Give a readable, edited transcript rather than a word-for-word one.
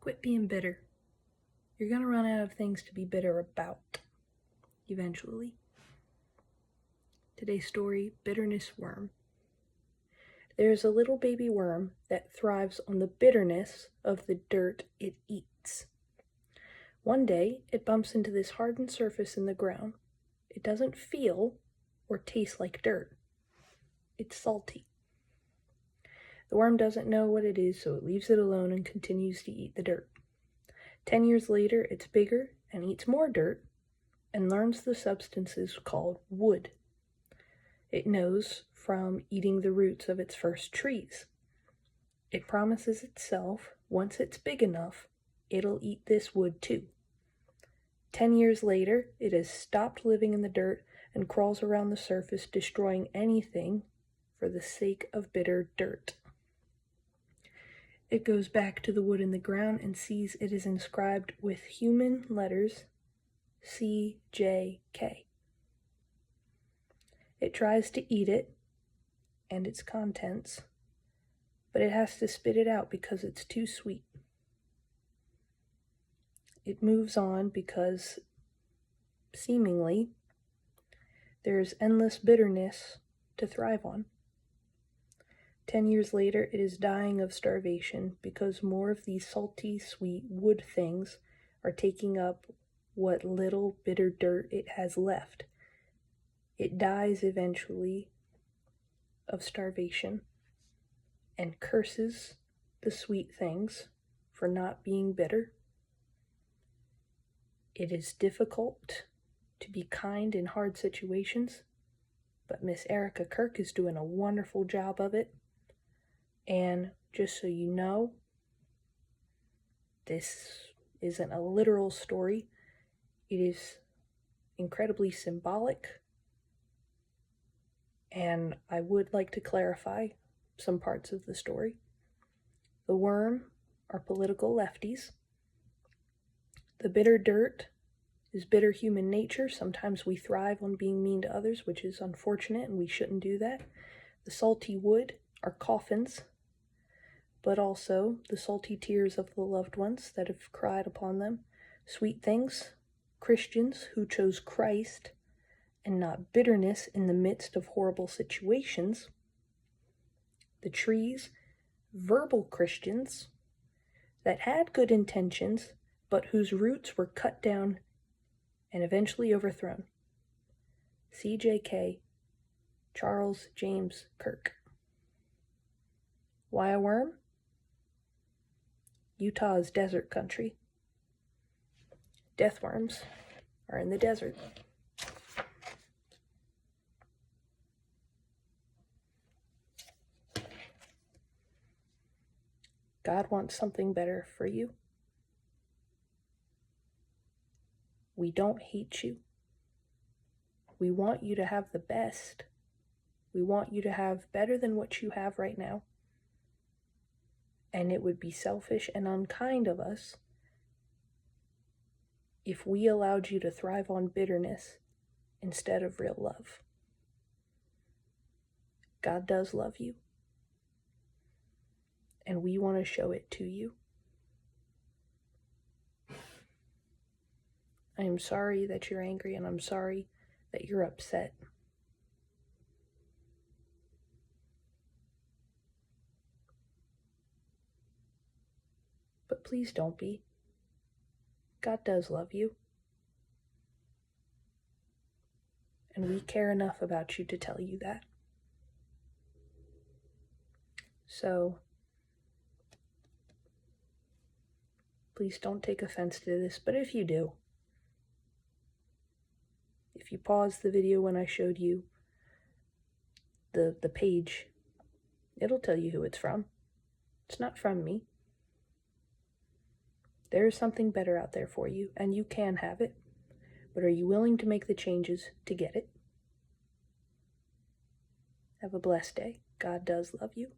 Quit being bitter. You're gonna run out of things to be bitter about, eventually. Today's story, Bitterness Worm. There is a little baby worm that thrives on the bitterness of the dirt it eats. One day, it bumps into this hardened surface in the ground. It doesn't feel or taste like dirt. It's salty. The worm doesn't know what it is, so it leaves it alone and continues to eat the dirt. 10 years later, it's bigger and eats more dirt and learns the substances called wood. It knows from eating the roots of its first trees. It promises itself, once it's big enough, it'll eat this wood too. 10 years later, it has stopped living in the dirt and crawls around the surface, destroying anything for the sake of bitter dirt. It goes back to the wood in the ground and sees it is inscribed with human letters CJK. It tries to eat it and its contents, but it has to spit it out because it's too sweet. It moves on because, seemingly, there is endless bitterness to thrive on. 10 years later, it is dying of starvation because more of these salty, sweet wood things are taking up what little bitter dirt it has left. It dies eventually of starvation and curses the sweet things for not being bitter. It is difficult to be kind in hard situations, but Miss Erica Kirk is doing a wonderful job of it. And just so you know, this isn't a literal story. It is incredibly symbolic. And I would like to clarify some parts of the story. The worm are political lefties. The bitter dirt is bitter human nature. Sometimes we thrive on being mean to others, which is unfortunate, and we shouldn't do that. The salty wood are coffins, but also the salty tears of the loved ones that have cried upon them. Sweet things, Christians who chose Christ and not bitterness in the midst of horrible situations. The trees, verbal Christians that had good intentions, but whose roots were cut down and eventually overthrown. CJK, Charles James Kirk. Why a worm? Utah is desert country. Death worms are in the desert. God wants something better for you. We don't hate you. We want you to have the best. We want you to have better than what you have right now. And it would be selfish and unkind of us if we allowed you to thrive on bitterness instead of real love. God does love you. And we want to show it to you. I am sorry that you're angry, and I'm sorry that you're upset. But please don't be. God does love you. And we care enough about you to tell you that. So, please don't take offense to this, but if you do, if you pause the video when I showed you the page, it'll tell you who it's from. It's not from me. There is something better out there for you, and you can have it. But are you willing to make the changes to get it? Have a blessed day. God does love you.